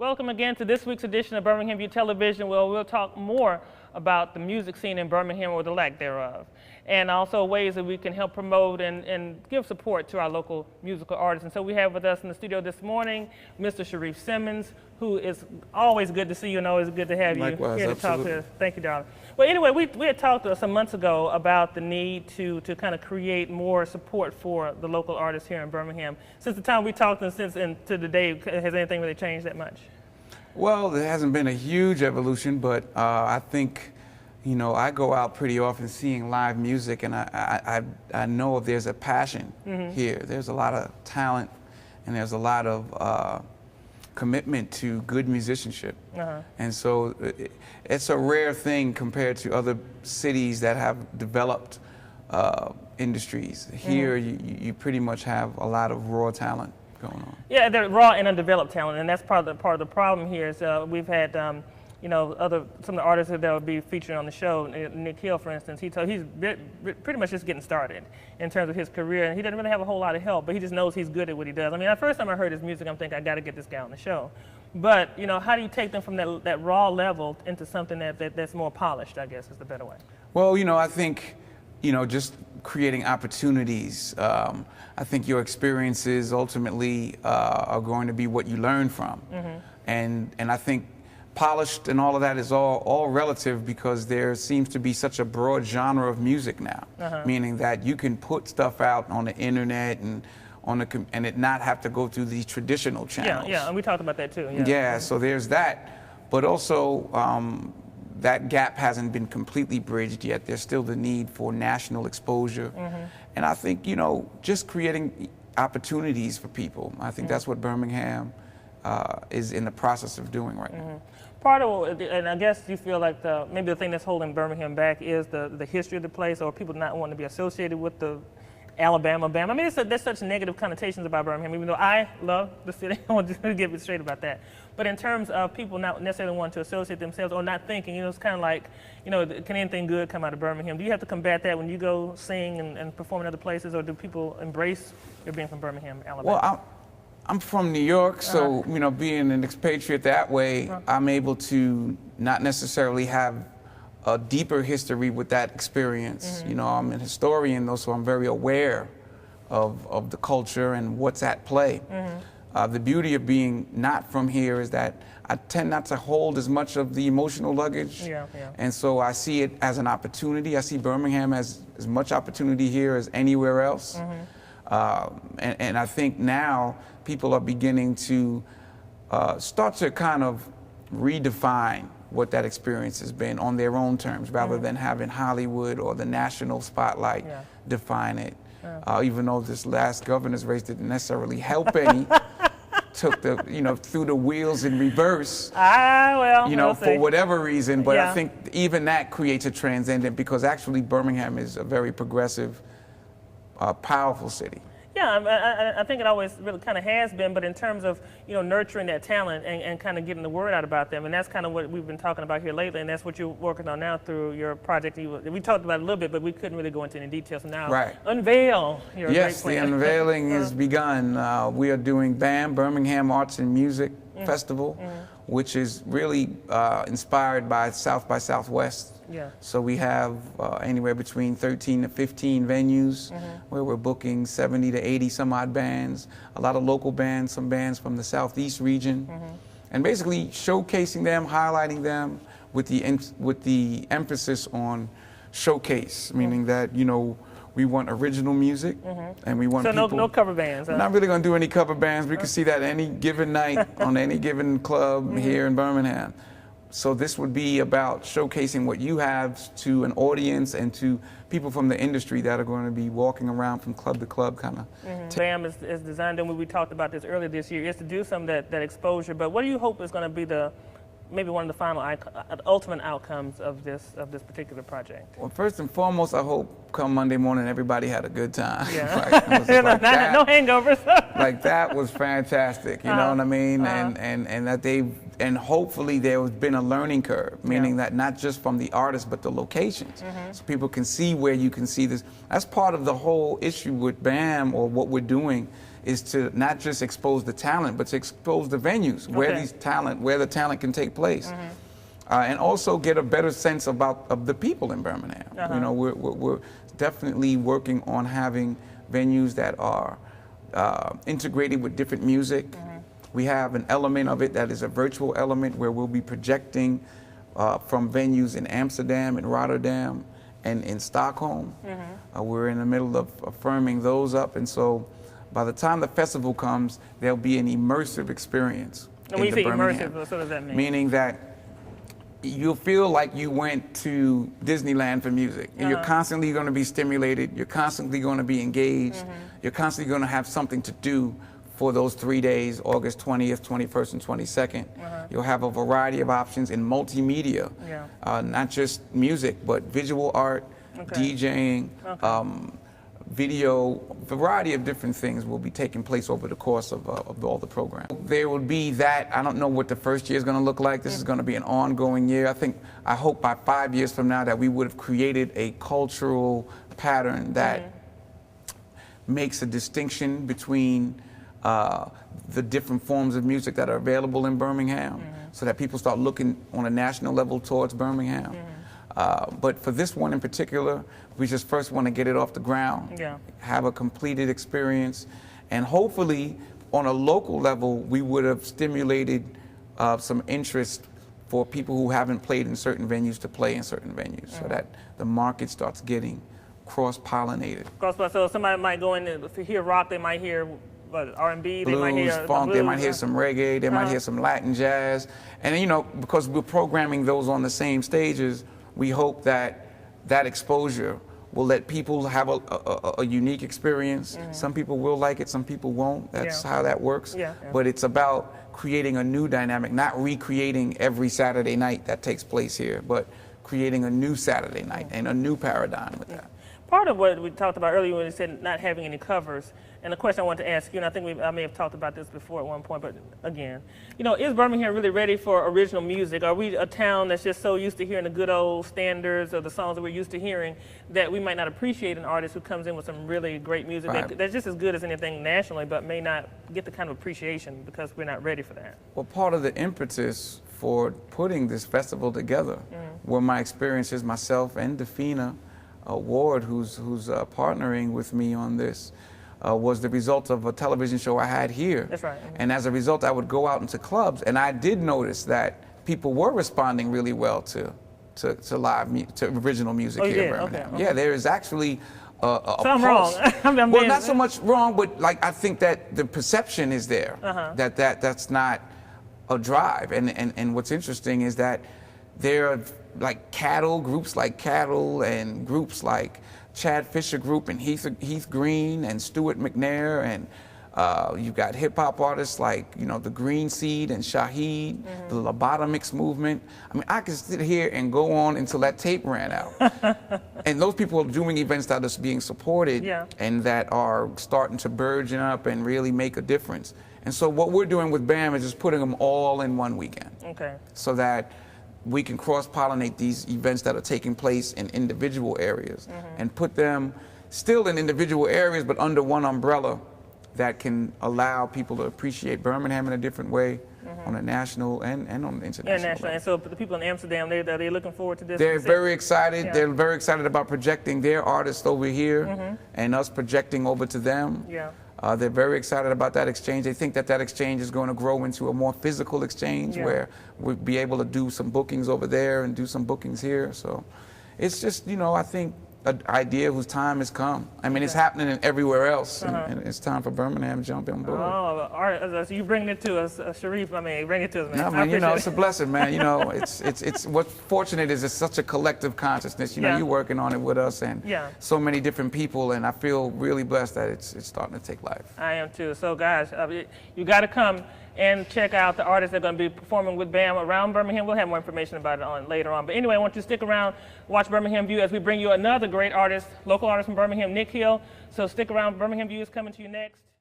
Welcome again to this week's edition of Birmingham View Television, where we'll talk more about the music scene in Birmingham, or the lack thereof, and also ways that we can help promote and give support to our local musical artists. And so we have with us in the studio this morning Mr. Sharrif Simmons, who is always good to see you and always good to have Likewise, you here to absolutely. talk to us. Thank you, darling. Well, anyway, we had talked some months ago about the need to kind of create more support for the local artists here in Birmingham. Since the time we talked and to the day, has anything really changed that much? Well, there hasn't been a huge evolution, but I think, you know, I go out pretty often seeing live music, and I know if there's a passion here. There's a lot of talent, and there's a lot of commitment to good musicianship. And so it's a rare thing compared to other cities that have developed industries. Here, you pretty much have a lot of raw talent going on. Yeah, they're raw and undeveloped talent, and that's part of the problem here. Is we've had you know, some of the artists that will be featured on the show. Nick Hill, for instance, he's pretty much just getting started in terms of his career, and he doesn't really have a whole lot of help, but he just knows he's good at what he does. I mean, the first time I heard his music, I'm thinking, I got to get this guy on the show. But you know, how do you take them from that raw level into something that's more polished, I guess is the better way? Well, you know, I think, you know, just creating opportunities. I think your experiences ultimately are going to be what you learn from. And I think polished and all of that is all relative, because there seems to be such a broad genre of music now, meaning that you can put stuff out on the internet and and it not have to go through these traditional channels. Yeah, and we talked about that too. Yeah, so there's that, but also that gap hasn't been completely bridged yet. There's still the need for national exposure, and I think, you know, just creating opportunities for people. I think that's what Birmingham is in the process of doing right now. Part of, and I guess you feel like maybe the thing that's holding Birmingham back is the history of the place, or people not wanting to be associated with the Alabama, Bam. I mean, there's such negative connotations about Birmingham, even though I love the city. I want to get straight about that. But in terms of people not necessarily wanting to associate themselves, or not thinking, you know, it's kind of like, you know, can anything good come out of Birmingham? Do you have to combat that when you go sing and perform in other places, or do people embrace your being from Birmingham, Alabama? Well, I'm from New York, so, you know, being an expatriate that way, I'm able to not necessarily have a deeper history with that experience. You know, I'm an historian, though, so I'm very aware of the culture and what's at play. The beauty of being not from here is that I tend not to hold as much of the emotional luggage. And so I see it as an opportunity. I see Birmingham as much opportunity here as anywhere else. And I think now people are beginning to start to kind of redefine what that experience has been on their own terms, rather than having Hollywood or the national spotlight define it. Even though this last governor's race didn't necessarily help any, took the, you know, threw the wheels in reverse. Well, you know, we'll for see. whatever reason. But I think even that creates a transcendent, because actually Birmingham is a very progressive, powerful city. Yeah, I think it always really kind of has been, but in terms of, you know, nurturing that talent and kind of getting the word out about them, and that's kind of what we've been talking about here lately, and that's what you're working on now through your project. We talked about it a little bit, but we couldn't really go into any details. So now, Unveil. Yes, the unveiling has begun. We are doing Bham, Birmingham Arts and Music Festival, which is really inspired by South by Southwest. So we have anywhere between 13 to 15 venues where we're booking 70 to 80 some odd bands, a lot of local bands, some bands from the Southeast region, and basically showcasing them, highlighting them with the emphasis on showcase, meaning that, you know, we want original music, and we want people. So no cover bands. We're not really going to do any cover bands. We can see that any given night on any given club here in Birmingham. So this would be about showcasing what you have to an audience and to people from the industry that are going to be walking around from club to club, kind of. Bham is designed, and we talked about this earlier this year, is to do some of that exposure. But what do you hope is going to be maybe one of the final ultimate outcomes of this particular project? Well, first and foremost, I hope come Monday morning everybody had a good time. No hangovers. Like, that was fantastic, you know what I mean? And that and hopefully there has been a learning curve, meaning that not just from the artists but the locations, so people can see where you can see this. That's part of the whole issue with Bham, or what we're doing, is to not just expose the talent, but to expose the venues where the talent can take place. And also get a better sense of the people in Birmingham. You know, we're definitely working on having venues that are integrated with different music. We have an element of it that is a virtual element where we'll be projecting from venues in Amsterdam and Rotterdam and in Stockholm. We're in the middle of firming those up, and so by the time the festival comes, there'll be an immersive experience. And when you say immersive, what does that mean? Meaning that you'll feel like you went to Disneyland for music. And you're constantly going to be stimulated, you're constantly going to be engaged, you're constantly going to have something to do for those 3 days, August 20th, 21st, and 22nd. You'll have a variety of options in multimedia, not just music, but visual art, DJing, video, variety of different things will be taking place over the course of all the programs. There will be that. I don't know what the first year is going to look like. This is going to be an ongoing year. I hope by 5 years from now that we would have created a cultural pattern that makes a distinction between the different forms of music that are available in Birmingham, so that people start looking on a national level towards Birmingham. But for this one in particular, we just first want to get it off the ground, have a completed experience, and hopefully on a local level, we would have stimulated some interest for people who haven't played in certain venues to play in certain venues, so that the market starts getting cross-pollinated. So somebody might go in to hear rock, they might hear R&B, blues, they might hear funk, blues, they might hear some reggae, they might hear some Latin jazz. And you know, because we're programming those on the same stages, we hope that that exposure will let people have a unique experience. Some people will like it, some people won't. That's how that works. But it's about creating a new dynamic, not recreating every Saturday night that takes place here, but creating a new Saturday night and a new paradigm with that. Part of what we talked about earlier when we said not having any covers, and the question I wanted to ask you, and I think I may have talked about this before at one point, but again, you know, is Birmingham really ready for original music? Are we a town that's just so used to hearing the good old standards of the songs that we're used to hearing that we might not appreciate an artist who comes in with some really great music that's just as good as anything nationally, but may not get the kind of appreciation because we're not ready for that? Well, part of the impetus for putting this festival together were my experiences, myself and Defina Ward, who's partnering with me on this, was the result of a television show I had here. That's right. And as a result, I would go out into clubs, and I did notice that people were responding really well to original music here in Birmingham. Yeah, there is actually a so I'm wrong. Well, not so much wrong, but like I think that the perception is there that's not a drive. And what's interesting is that there are like groups like Cattle and groups like Chad Fisher Group and Heath Green and Stuart McNair, and you've got hip hop artists like, you know, the Green Seed and Shaheed, the Lobotomics movement. I mean, I could sit here and go on until that tape ran out. And those people are doing events that are being supported and that are starting to burgeon up and really make a difference. And so what we're doing with Bham is just putting them all in one weekend. So that we can cross-pollinate these events that are taking place in individual areas and put them still in individual areas, but under one umbrella that can allow people to appreciate Birmingham in a different way on a national and on the international level. And so the people in Amsterdam, are they looking forward to this? They're very excited. They're very excited about projecting their artists over here and us projecting over to them. They're very excited about that exchange. They think that that exchange is going to grow into a more physical exchange where we'll be able to do some bookings over there and do some bookings here. So it's just, you know, I think an idea whose time has come. I mean, it's happening everywhere else, and it's time for Birmingham to jump on board. Oh, all right. So you bring it to us, Sharrif. I mean, bring it to us, man. No, man, you know, it's a blessing, man. You know, it's what's fortunate is it's such a collective consciousness. You know, you're working on it with us and so many different people, and I feel really blessed that it's starting to take life. I am too. So, guys, you got to come and check out the artists that are going to be performing with Bham around Birmingham. We'll have more information about it later on. But anyway, I want you to stick around, watch Birmingham View as we bring you another great artist, local artist from Birmingham, Nick Hill. So stick around. Birmingham View is coming to you next.